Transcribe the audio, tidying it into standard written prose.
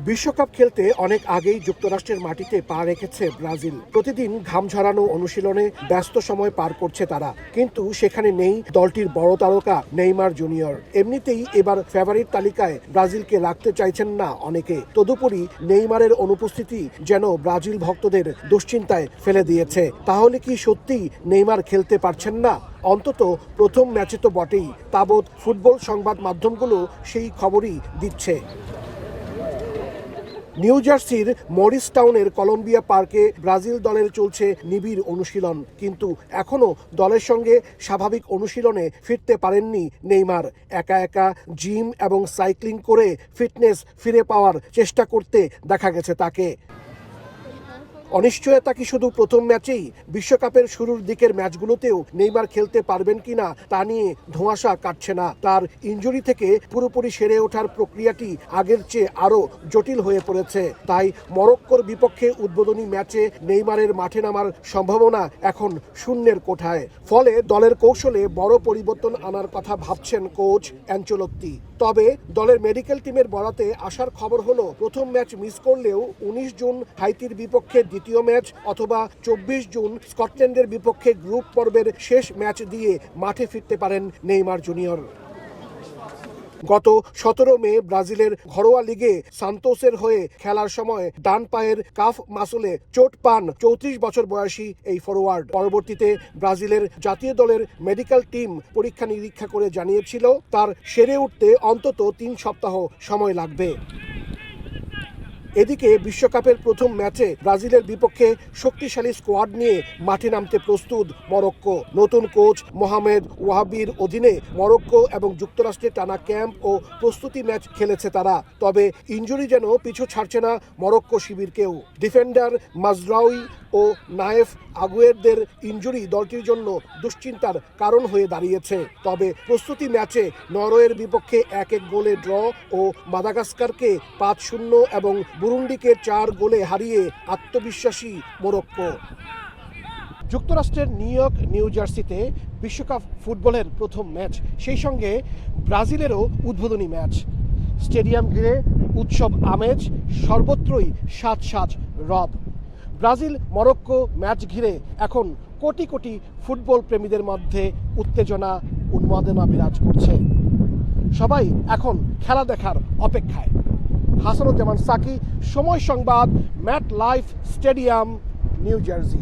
বিশ্বকাপ খেলতে অনেক আগেই যুক্তরাষ্ট্রের মাটিতে পা রেখেছে ব্রাজিল। প্রতিদিন ঘাম ঝরানো অনুশীলনে ব্যস্ত সময় পার করছে তারা, কিন্তু সেখানে নেই দলটির বড় তারকা নেইমার জুনিয়র। এমনিতেই এবার ফেভারিট তালিকায় ব্রাজিলকে রাখতে চাইছেন না অনেকে। তদুপরি নেইমারের অনুপস্থিতি যেন ব্রাজিল ভক্তদের দুশ্চিন্তায় ফেলে দিয়েছে। তাহলে কি সত্যি নেইমার খেলতে পারছেন না? অন্তত প্রথম ম্যাচে তো বটেই। তাবৎ ফুটবল সংবাদ মাধ্যমগুলো সেই খবরই দিচ্ছে। নিউ জার্সির মরিস টাউনের কলম্বিয়া পার্কে ব্রাজিল দলের চলছে নিবিড় অনুশীলন, কিন্তু এখনও দলের সঙ্গে স্বাভাবিক অনুশীলনে ফিরতে পারেননি নেইমার। একা একা জিম এবং সাইক্লিং করে ফিটনেস ফিরে পাওয়ার চেষ্টা করতে দেখা গেছে তাকে। অনিশ্চয়তা কি শুধু প্রথম ম্যাচেই? বিশ্বকাপের শুরুর দিকের ম্যাচগুলোতেও নেইমার খেলতে পারবেন কিনা তা নিয়ে ধোঁয়াশা কাটছে না। তার ইনজুরি থেকে পুরোপুরি সেরে ওঠার প্রক্রিয়াটি আগের চেয়ে আরও জটিল হয়ে পড়েছে। তাই মরক্কোর বিপক্ষে উদ্বোধনী ম্যাচে নেইমারের মাঠে নামার সম্ভাবনা এখন শূন্যের কোঠায়। ফলে দলের কৌশলে বড় পরিবর্তন আনার কথা ভাবছেন কোচ অ্যানচেলোত্তি। তবে দলের মেডিকেল টিমের বরাতে আসার খবর হলো, প্রথম ম্যাচ মিস করলেও 19 জুন হাইতির বিপক্ষে দ্বিতীয় ম্যাচ অথবা 24 জুন স্কটল্যান্ডের বিপক্ষে গ্রুপ পর্বের শেষ ম্যাচ দিয়ে মাঠে ফিরতে পারেন নেইমার জুনিয়র। গত 17 মে ব্রাজিলের ঘরোয়া লিগে সান্তোসের হয়ে খেলার সময় ডান পায়ের কাফ মাসলে চোট পান 34 বছর বয়সী এই ফরোয়ার্ড। পরবর্তীতে ব্রাজিলের জাতীয় দলের মেডিকেল টিম পরীক্ষা নিরীক্ষা করে জানিয়েছিল তার সেরে উঠতে অন্তত 3 সপ্তাহ সময় লাগবে। এদিকে বিশ্বকাপের প্রথম ম্যাচে ব্রাজিলের বিপক্ষে শক্তিশালী স্কোয়াড নিয়ে মাঠে নামতে প্রস্তুত মরক্কো। নতুন কোচ মোহামেদ ওয়াহাবির অধীনে মরক্কো এবং যুক্তরাষ্ট্রের টানা ক্যাম্প ও প্রস্তুতি ম্যাচ খেলেছে তারা। তবে ইনজুরি যেন পিছু ছাড়ছে না মরক্কো শিবিরকেও। ডিফেন্ডার মাজরাউই ও নায়েফ আগুয়েরদের ইনজুরি দলটির জন্য দুশ্চিন্তার কারণ হয়ে দাঁড়িয়েছে। তবে প্রস্তুতি ম্যাচে নরওয়ের বিপক্ষে 1-1 গোলে ড্র ও মাদাগাস্কারকে 5-0 এবং বুরুন্ডিকে 4 গোলে হারিয়ে আত্মবিশ্বাসী মরক্কো। যুক্তরাষ্ট্রের নিউ জার্সিতে বিশ্বকাপ ফুটবলের প্রথম ম্যাচ, সেই সঙ্গে ব্রাজিলেরও উদ্বোধনী ম্যাচ। স্টেডিয়াম ঘিরে উৎসব আমেজ, সর্বত্রই সাজ রব। ব্রাজিল মরক্কো ম্যাচ ঘিরে এখন কোটি কোটি ফুটবল প্রেমীদের মধ্যে উত্তেজনা, উন্মাদনা বিরাজ করছে। সবাই এখন খেলা দেখার অপেক্ষায়। Hasanuzzaman Saki, Somoy Sangbad, MetLife Stadium, New jersey.